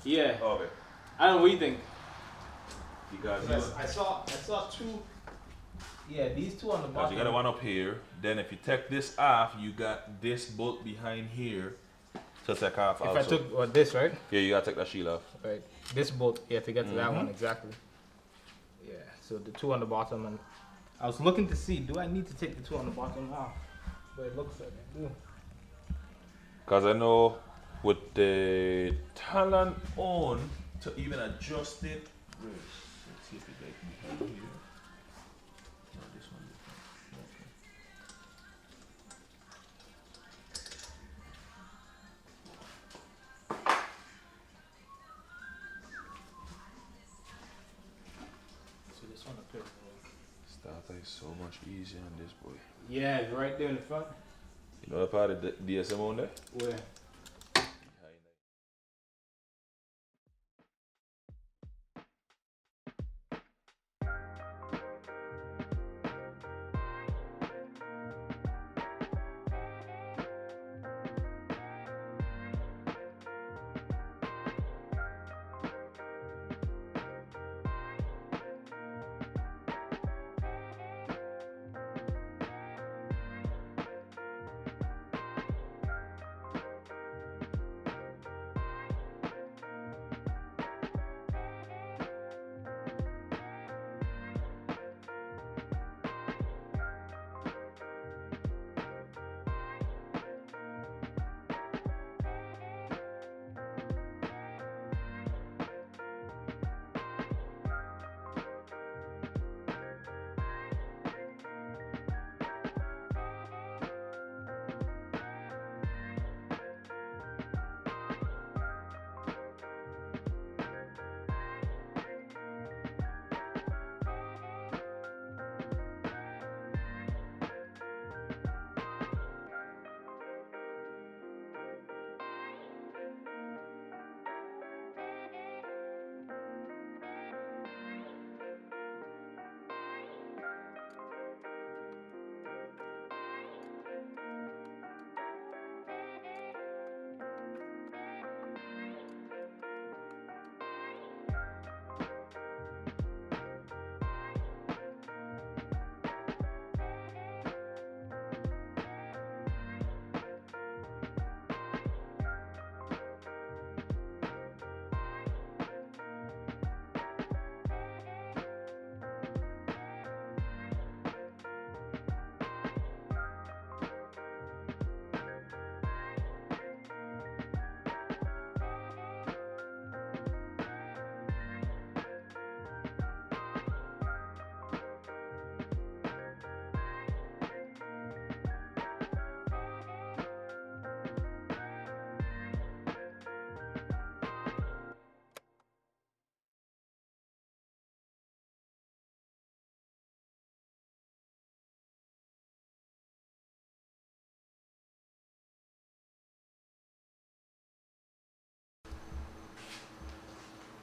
Yeah. Oh, okay. I don't know what you think. Because I saw two. Yeah, these two on the bottom. you got the one up here. Then if you take this off, you got this bolt behind here to take off. If also. I took this, right? Yeah, you gotta take that shield off. Right. This bolt, yeah, to get to that one exactly. Yeah. So the two on the bottom, and I was looking to see, do I need to take the two on the bottom off? But it looks like I do. Because I know with the Talon on, to even adjust it. Let's see if it like behind here. No, this one. Okay. So this one up here. Starter is so much easier on this boy. Yeah, it's right there in the front. You know the part of the DSM on there? Where?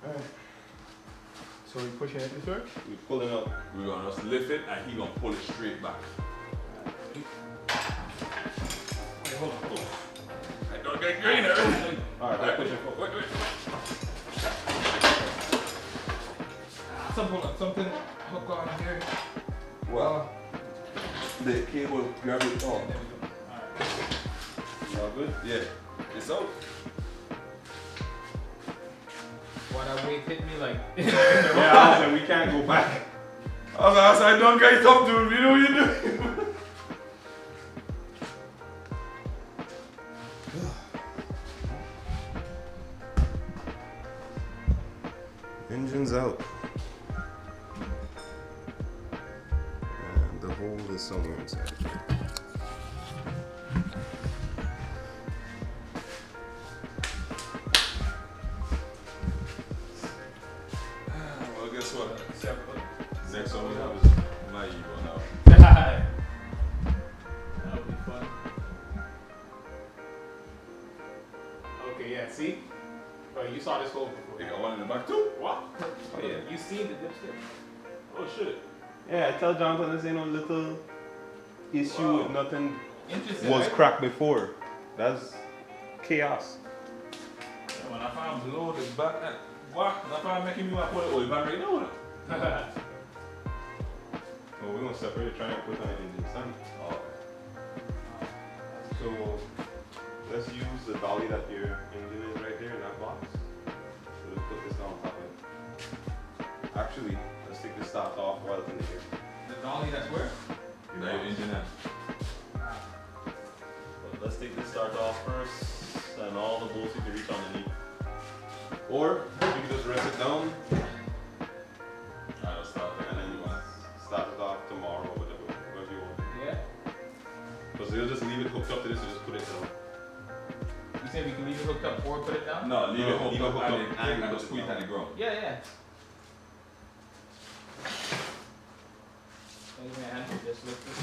Alright. So we pushing it this way? We're pulling up. We're gonna just lift it and he gonna pull it straight back. Wait, hold on. I don't get greener. Alright, push it forward. Wait. Something hook on here. Well, the cable grab it off. There we go. Alright. You all good? Yeah. It's out. Why that wave hit me like Yeah, I said we can't go back. I said, don't get it up, dude. You know what you're doing. Engine's out. And the hole is somewhere inside. Well, guess what? Next one we have is my Evo now. That'll be fun. Okay, yeah, see? Bro, you saw this hole before. You got one in the back too? What? Oh yeah. You seen the dipstick? Oh shit. Yeah, I tell Jonathan this ain't no little issue with nothing Interesting. was right? cracked before. That's chaos. When I found Arms loaded back. What? That's why I'm making me want to put the oil back right now. Oh, we're gonna separate it, try and put on the engine stand. Oh. So let's use the dolly that your engine is right there in that box. So let's put this on top of it. Actually, let's take the stop off while it's in the air. The dolly that's where? Now your engine in. But let's take this start off first, and all the bolts you can reach underneath. Or you can just rest it down, I'll start and then you want to start it off tomorrow or whatever you want. Yeah. Because you'll just leave it hooked up to this and just put it down. You said we can leave it hooked up or put it down? No, leave it hooked leave it up hooked and up then and just put it on the ground. Yeah, yeah. Give me a hand to just lift it.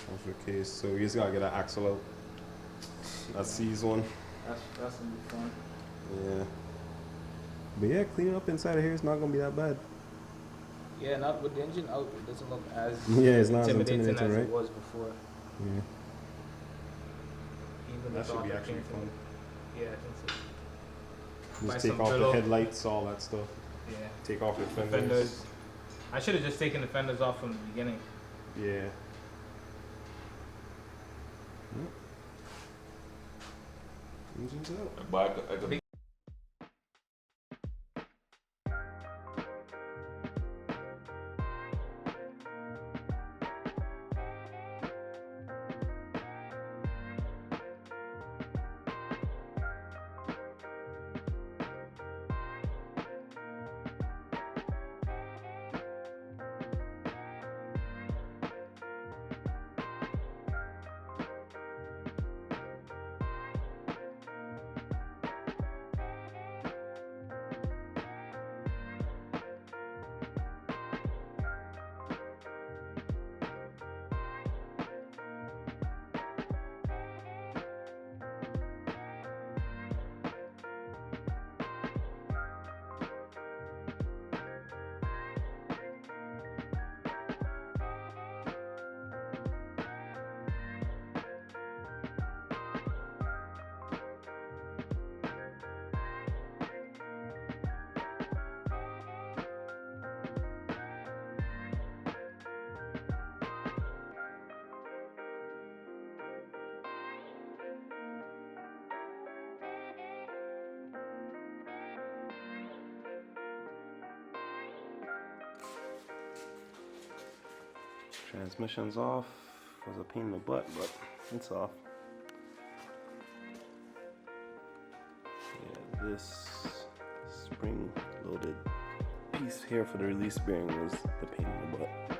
That's your case. So you just gotta get an axle out. That sees one. That's gonna be fun. Yeah. But yeah, cleaning up inside of here is not gonna be that bad. Yeah, not with the engine out. It doesn't look as Yeah, it's not as intimidating intimidating, as right? it was before. Yeah. Even That should without be the actually painting. fun. Yeah, I think so. Buy Just take some off Brillo. the headlights, all that stuff. Yeah. Take off your The fenders. fenders. I should have just taken the fenders off from the beginning. Yeah. Yep. Engine's out. But I could Big- Transmission's off. Was a pain in the butt, but it's off. Yeah, this spring-loaded piece here for the release bearing was the pain in the butt.